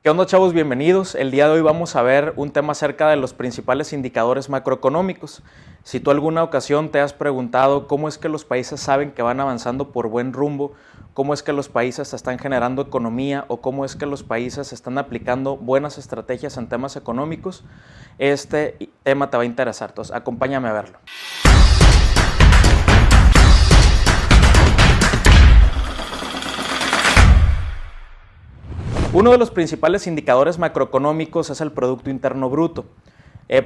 ¿Qué onda, chavos? Bienvenidos. El día de hoy vamos a ver un tema acerca de los principales indicadores macroeconómicos. Si tú alguna ocasión te has preguntado cómo es que los países saben que van avanzando por buen rumbo, cómo es que los países están generando economía o cómo es que los países están aplicando buenas estrategias en temas económicos, este tema te va a interesar. Entonces, acompáñame a verlo. Uno de los principales indicadores macroeconómicos es el Producto Interno Bruto.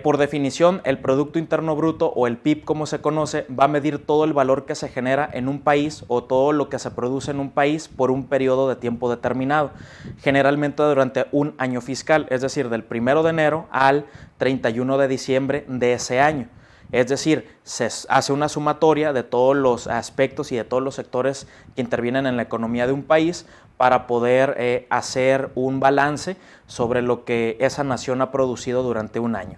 Por definición, el Producto Interno Bruto o el PIB, como se conoce, va a medir todo el valor que se genera en un país o todo lo que se produce en un país por un periodo de tiempo determinado, generalmente durante un año fiscal, es decir, del 1 de enero al 31 de diciembre de ese año. Es decir, se hace una sumatoria de todos los aspectos y de todos los sectores que intervienen en la economía de un país para poder hacer un balance sobre lo que esa nación ha producido durante un año.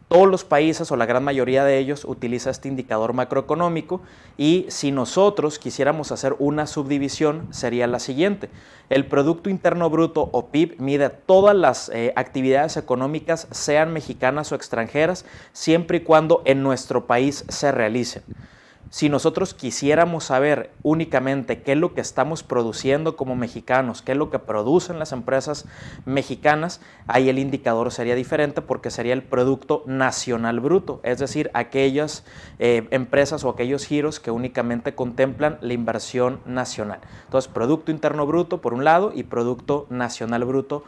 Todos los países o la gran mayoría de ellos utiliza este indicador macroeconómico y si nosotros quisiéramos hacer una subdivisión sería la siguiente. El Producto Interno Bruto o PIB mide todas las actividades económicas, sean mexicanas o extranjeras, siempre y cuando en nuestro país se realicen. Si nosotros quisiéramos saber únicamente qué es lo que estamos produciendo como mexicanos, qué es lo que producen las empresas mexicanas, ahí el indicador sería diferente porque sería el Producto Nacional Bruto, es decir, aquellas empresas o aquellos giros que únicamente contemplan la inversión nacional. Entonces, Producto Interno Bruto por un lado y Producto Nacional Bruto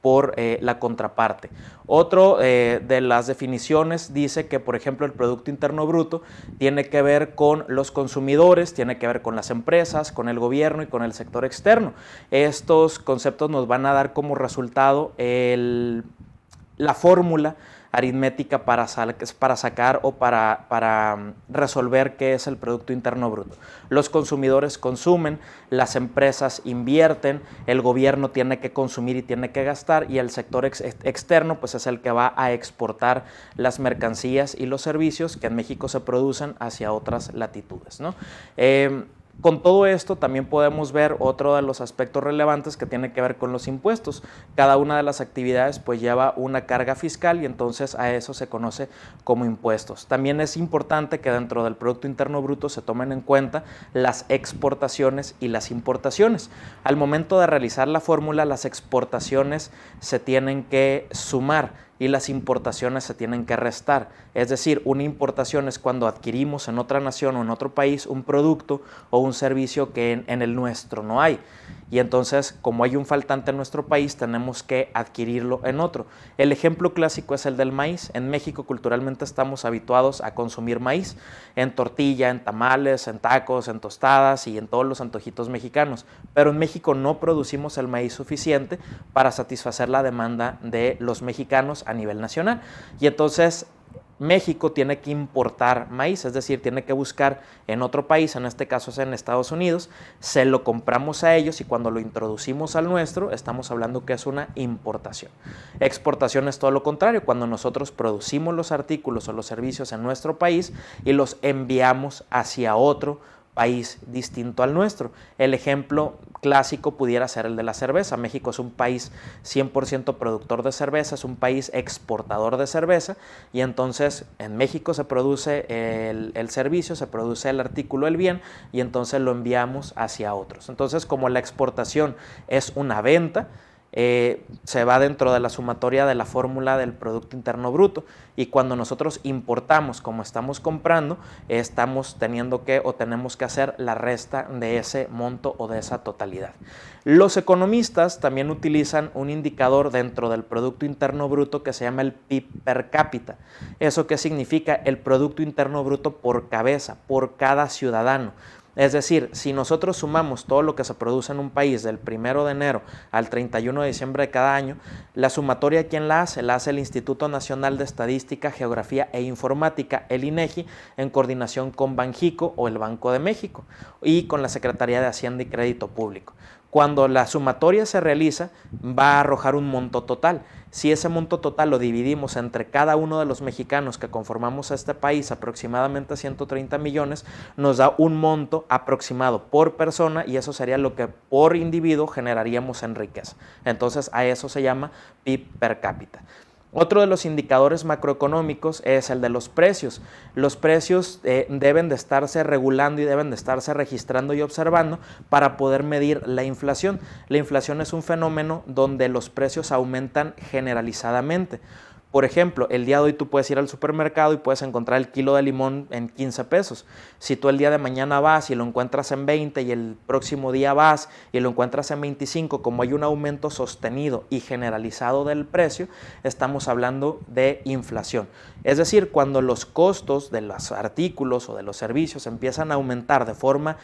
por la contraparte. Otro de las definiciones dice que, por ejemplo, el Producto Interno Bruto tiene que ver con los consumidores, tiene que ver con las empresas, con el gobierno y con el sector externo. Estos conceptos nos van a dar como resultado la fórmula aritmética para sacar o para resolver qué es el Producto Interno Bruto. Los consumidores consumen, las empresas invierten, el gobierno tiene que consumir y tiene que gastar y el sector externo pues es el que va a exportar las mercancías y los servicios que en México se producen hacia otras latitudes, ¿no? Con todo esto también podemos ver otro de los aspectos relevantes que tiene que ver con los impuestos. Cada una de las actividades pues lleva una carga fiscal y entonces a eso se conoce como impuestos. También es importante que dentro del Producto Interno Bruto se tomen en cuenta las exportaciones y las importaciones. Al momento de realizar la fórmula, las exportaciones se tienen que sumar y las importaciones se tienen que restar. Es decir, una importación es cuando adquirimos en otra nación o en otro país un producto o un servicio que en el nuestro no hay. Y entonces, como hay un faltante en nuestro país, tenemos que adquirirlo en otro. El ejemplo clásico es el del maíz. En México culturalmente estamos habituados a consumir maíz en tortilla, en tamales, en tacos, en tostadas y en todos los antojitos mexicanos. Pero en México no producimos el maíz suficiente para satisfacer la demanda de los mexicanos a nivel nacional. Y entonces México tiene que importar maíz, es decir, tiene que buscar en otro país, en este caso es en Estados Unidos, se lo compramos a ellos y cuando lo introducimos al nuestro, estamos hablando que es una importación. Exportación es todo lo contrario, cuando nosotros producimos los artículos o los servicios en nuestro país y los enviamos hacia otro país distinto al nuestro. El ejemplo clásico pudiera ser el de la cerveza. México es un país 100% productor de cerveza, es un país exportador de cerveza y entonces en México se produce el servicio, se produce el artículo, el bien y entonces lo enviamos hacia otros. Entonces, como la exportación es una venta, se va dentro de la sumatoria de la fórmula del Producto Interno Bruto y cuando nosotros importamos como estamos comprando, estamos teniendo que o tenemos que hacer la resta de ese monto o de esa totalidad. Los economistas también utilizan un indicador dentro del Producto Interno Bruto que se llama el PIB per cápita. ¿Eso qué significa? El Producto Interno Bruto por cabeza, por cada ciudadano. Es decir, si nosotros sumamos todo lo que se produce en un país del 1 de enero al 31 de diciembre de cada año, la sumatoria, ¿quién la hace? La hace el Instituto Nacional de Estadística, Geografía e Informática, el INEGI, en coordinación con Banjico o el Banco de México y con la Secretaría de Hacienda y Crédito Público. Cuando la sumatoria se realiza, va a arrojar un monto total. Si ese monto total lo dividimos entre cada uno de los mexicanos que conformamos este país, aproximadamente 130 millones, nos da un monto aproximado por persona y eso sería lo que por individuo generaríamos en riqueza. Entonces a eso se llama PIB per cápita. Otro de los indicadores macroeconómicos es el de los precios. Los precios deben de estarse regulando y deben de estarse registrando y observando para poder medir la inflación. La inflación es un fenómeno donde los precios aumentan generalizadamente. Por ejemplo, el día de hoy tú puedes ir al supermercado y puedes encontrar el kilo de limón en 15 pesos. Si tú el día de mañana vas y lo encuentras en 20 y el próximo día vas y lo encuentras en 25, como hay un aumento sostenido y generalizado del precio, estamos hablando de inflación. Es decir, cuando los costos de los artículos o de los servicios empiezan a aumentar de forma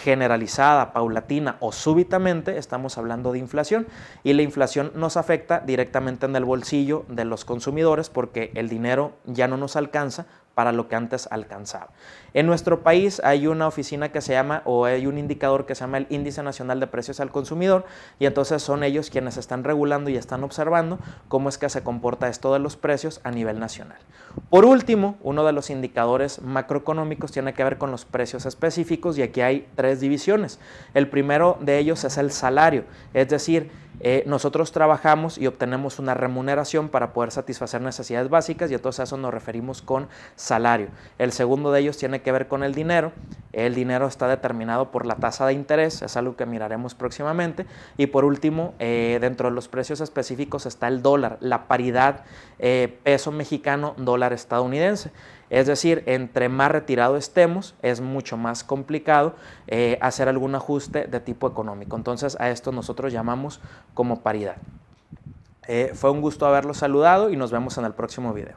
generalizada, paulatina o súbitamente, estamos hablando de inflación. Y la inflación nos afecta directamente en el bolsillo de los consumidores porque el dinero ya no nos alcanza para lo que antes alcanzaba. En nuestro país hay una oficina que se llama, o hay un indicador que se llama el Índice Nacional de Precios al Consumidor, y entonces son ellos quienes están regulando y están observando cómo es que se comporta esto de los precios a nivel nacional. Por último, uno de los indicadores macroeconómicos tiene que ver con los precios específicos y aquí hay 3 divisiones. El primero de ellos es el salario, es decir, nosotros trabajamos y obtenemos una remuneración para poder satisfacer necesidades básicas y entonces a eso nos referimos con salario. El segundo de ellos tiene que ver con el dinero. El dinero está determinado por la tasa de interés, es algo que miraremos próximamente. Y por último, dentro de los precios específicos está el dólar, la paridad peso mexicano, dólar estadounidense. Es decir, entre más retirado estemos, es mucho más complicado hacer algún ajuste de tipo económico. Entonces, a esto nosotros llamamos como paridad. Fue un gusto haberlos saludado y nos vemos en el próximo video.